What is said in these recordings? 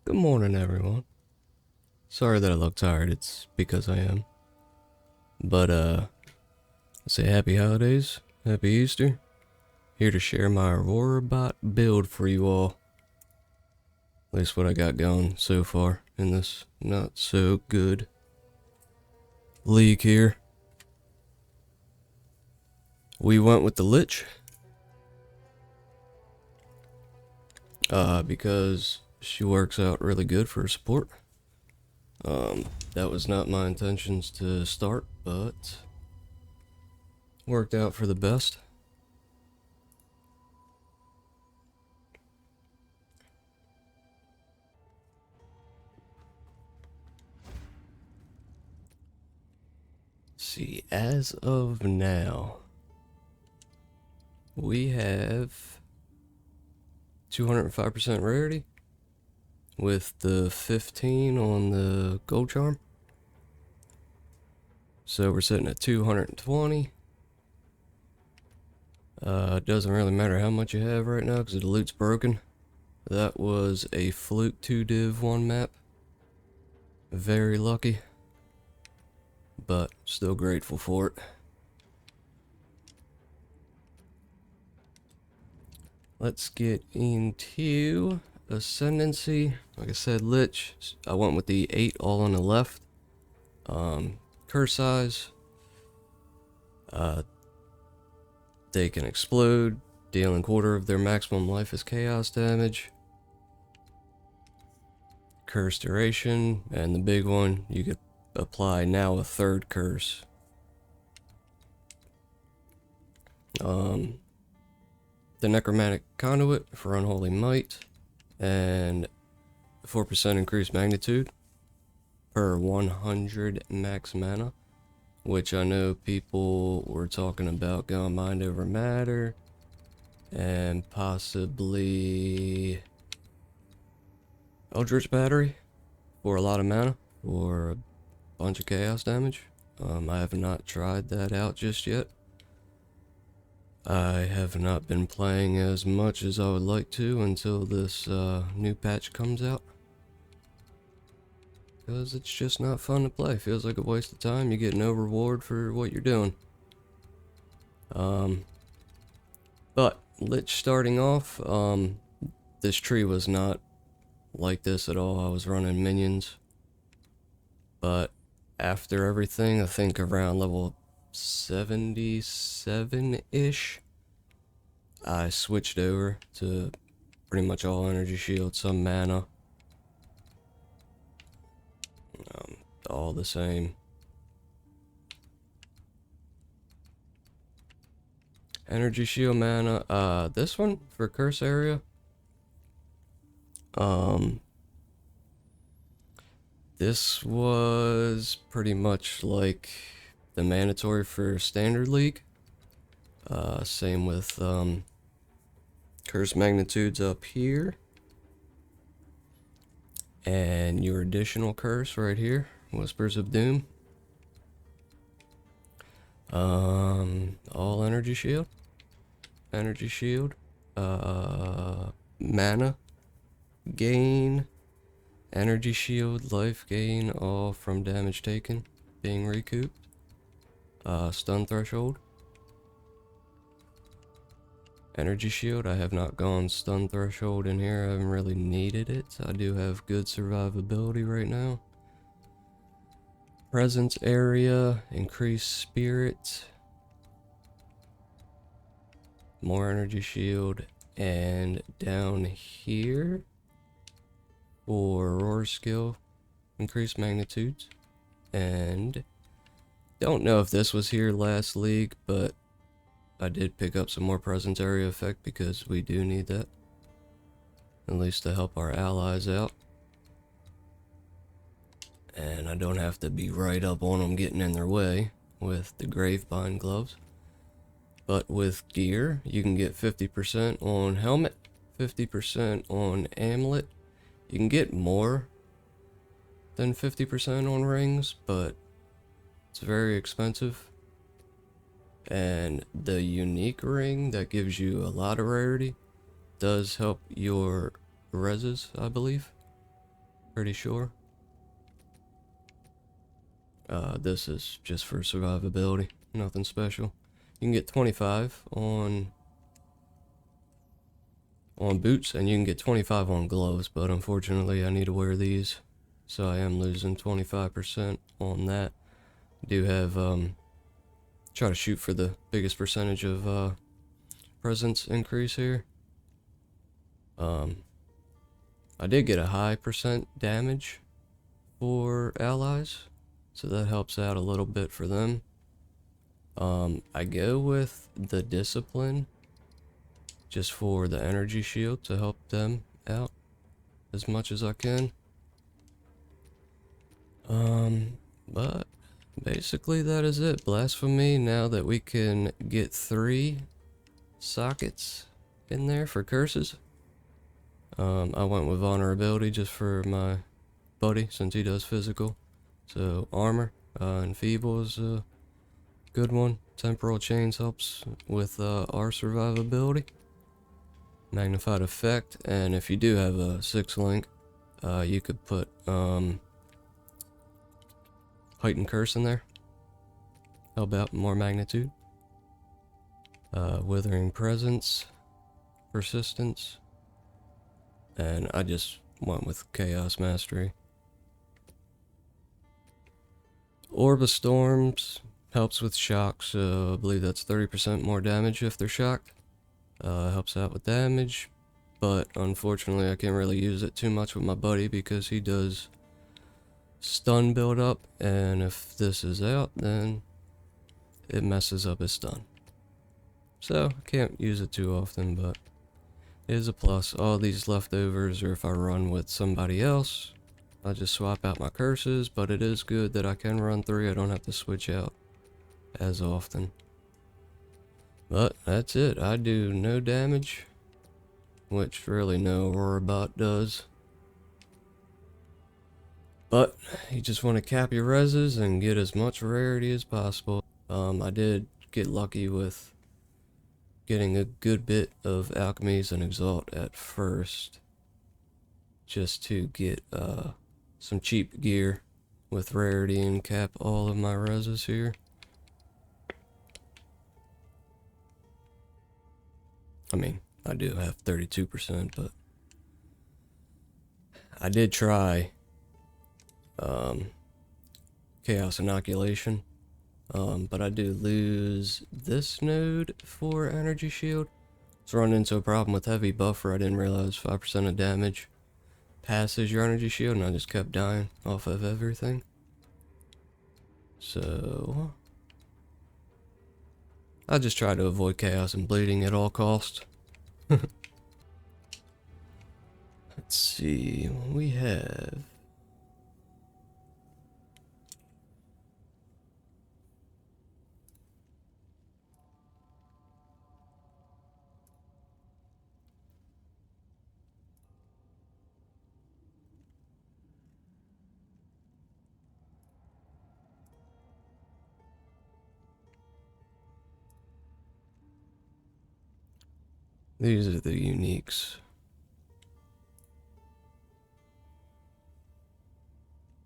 Good morning, everyone. Sorry that I look tired, it's because I am. But, say happy holidays, happy Easter. Here to share my AuraBot build for you all. At least what I got going so far in this not so good league here. We went with the Lich. Because she works out really good for support. That was not my intentions to start, but worked out for the best. See, as of now, we have 205% rarity with the 15 on the gold charm. So we're sitting at 220. It doesn't really matter how much you have right now because the loot's broken. That was a fluke 2 div 1 map. Very lucky, but still grateful for it. Let's get into Ascendancy. Like I said, Lich. I went with the 8 all on the left. Curse size. They can explode, dealing quarter of their maximum life as chaos damage. Curse duration, and the big one, you could apply now a third curse. The Necromantic Conduit for Unholy Might, and 4% increased magnitude per 100 max mana, which I know people were talking about going mind over matter, and possibly Eldritch Battery for a lot of mana or a bunch of chaos damage. I have not tried that out just yet. I have not been playing as much as I would like to until this new patch comes out. Because it's just not fun to play. Feels like a waste of time. You get no reward for what you're doing. But Lich starting off, this tree was not like this at all. I was running minions. But after everything, I think around level 77-ish, I switched over to pretty much all energy shield, some mana. All the same. Energy shield mana, this one for curse area. This was pretty much like the mandatory for standard league. Same with curse magnitudes up here, and your additional curse right here, Whispers of Doom. All energy shield, mana gain, energy shield, life gain, all from damage taken being recouped. Stun threshold. Energy shield, I have not gone stun threshold in here. I haven't really needed it. I do have good survivability right now. Presence area, increased spirit, more energy shield, and down here for roar skill, increased magnitudes. And don't know if this was here last league, but I did pick up some more presence area effect because we do need that, at least to help our allies out. And I don't have to be right up on them getting in their way with the Gravebind gloves. But with gear, you can get 50% on helmet, 50% on amulet. You can get more than 50% on rings, but it's very expensive. And the unique ring that gives you a lot of rarity does help your reses, I believe. pretty sure. This is just for survivability, nothing special. You can get 25 on boots, and you can get 25 on gloves, but unfortunately I need to wear these, so I am losing 25% on that. Do have try to shoot for the biggest percentage of presence increase here. I did get a high percent damage for allies, so that helps out a little bit for them. I go with the discipline just for the energy shield to help them out as much as I can. But basically that is it. Blasphemy, now that we can get 3 sockets in there for curses. I went with vulnerability just for my buddy since he does physical. So armor and feeble is a good one. Temporal chains helps with our survivability. Magnified effect, and if you do have a 6 link, you could put heightened curse in there. How about more magnitude? Withering presence, persistence, and I just went with chaos mastery. Orb of storms helps with shock, so I believe that's 30% more damage if they're shocked. Helps out with damage, but unfortunately I can't really use it too much with my buddy because he does stun build up, and if this is out then it messes up his stun. So I can't use it too often, but it is a plus. All these leftovers, or if I run with somebody else, I just swap out my curses, but it is good that I can run 3. I don't have to switch out as often. But that's it. I do no damage, which really no AuraBot does. But you just want to cap your reses and get as much rarity as possible. I did get lucky with getting a good bit of alchemies and exalt at first, just to get some cheap gear with rarity and cap all of my reses here. I mean, I do have 32%, but I did try chaos inoculation, but I do lose this node for energy shield. It's run into a problem with heavy buffer. I didn't realize 5% of damage passes your energy shield, and I just kept dying off of everything. So I just try to avoid chaos and bleeding at all costs. Let's see, we have these are the uniques.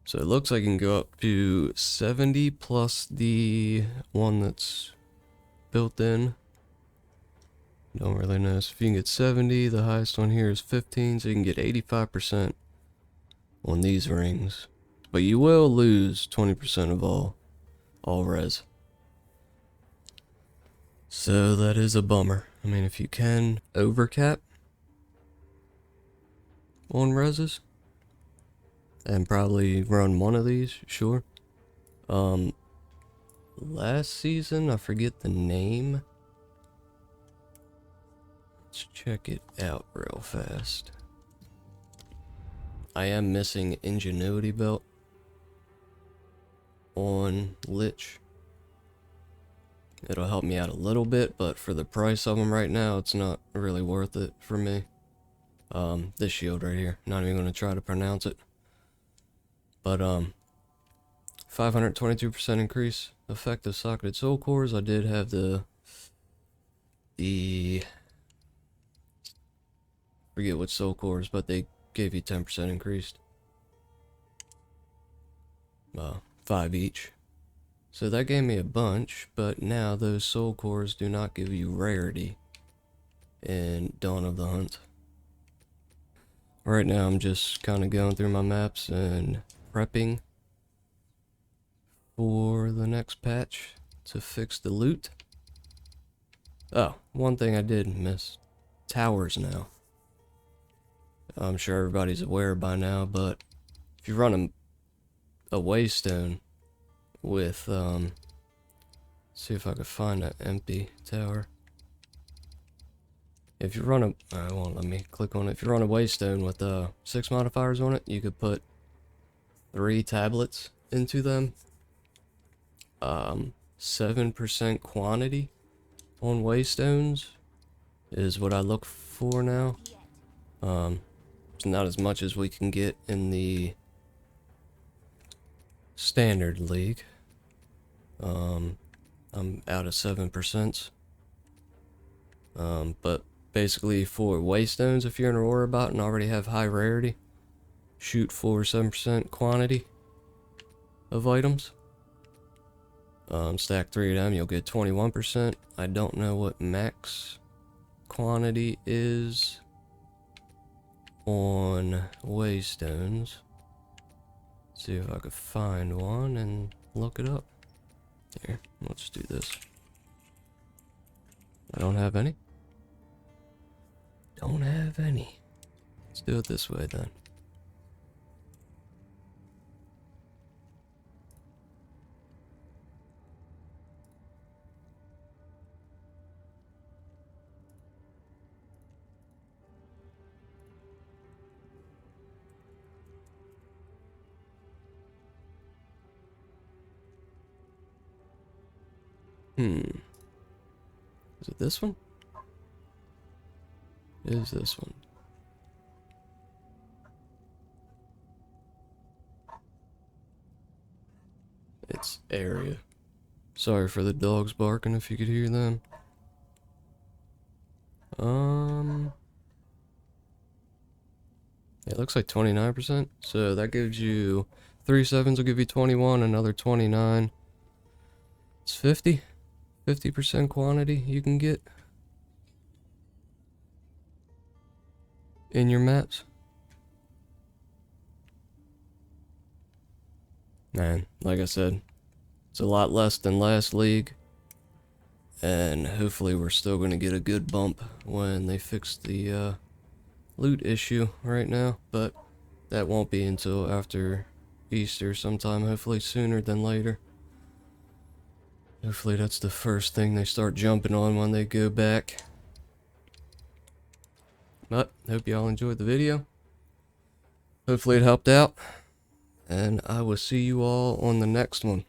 So it looks like you can go up to 70 plus the one that's built in. Don't really know. So if you can get 70, the highest one here is 15, so you can get 85% on these rings. But you will lose 20% of all res. So that is a bummer. I mean, if you can overcap on reses and probably run one of these, sure. Last season, I forget the name. Let's check it out real fast. I am missing Ingenuity Belt on Lich. It'll help me out a little bit, but for the price of them right now, it's not really worth it for me. This shield right here, not even going to try to pronounce it. But 522% increase effective socketed soul cores. I did have the forget what soul cores, but they gave you 10% increased. 5 each. So that gave me a bunch, but now those soul cores do not give you rarity in Dawn of the Hunt. Right now I'm just kind of going through my maps and prepping for the next patch to fix the loot. Oh, one thing I did miss. Towers now. I'm sure everybody's aware by now, but if you run a waystone with, see if I could find an empty tower. If you run it won't let me click on it. If you run a waystone with 6 modifiers on it, you could put 3 tablets into them. 7% quantity on waystones is what I look for now. It's not as much as we can get in the standard league. I'm out of 7%. But basically for waystones, if you're an AuraBot and already have high rarity, shoot for 7% quantity of items. Stack 3 of them, you'll get 21%. I don't know what max quantity is on waystones. See if I could find one and look it up. Here, let's do this. I don't have any. Don't have any. Let's do it this way then. Is it this one? It is this one. It's area. Sorry for the dogs barking if you could hear them. It looks like 29%. So that gives you 3 sevens will give you 21, another 29. It's 50. 50% quantity you can get in your maps. Man, like I said, it's a lot less than last league, and hopefully we're still going to get a good bump when they fix the loot issue right now, but that won't be until after Easter sometime, hopefully sooner than later. Hopefully that's the first thing they start jumping on when they go back. But, hope y'all enjoyed the video. Hopefully it helped out. And I will see you all on the next one.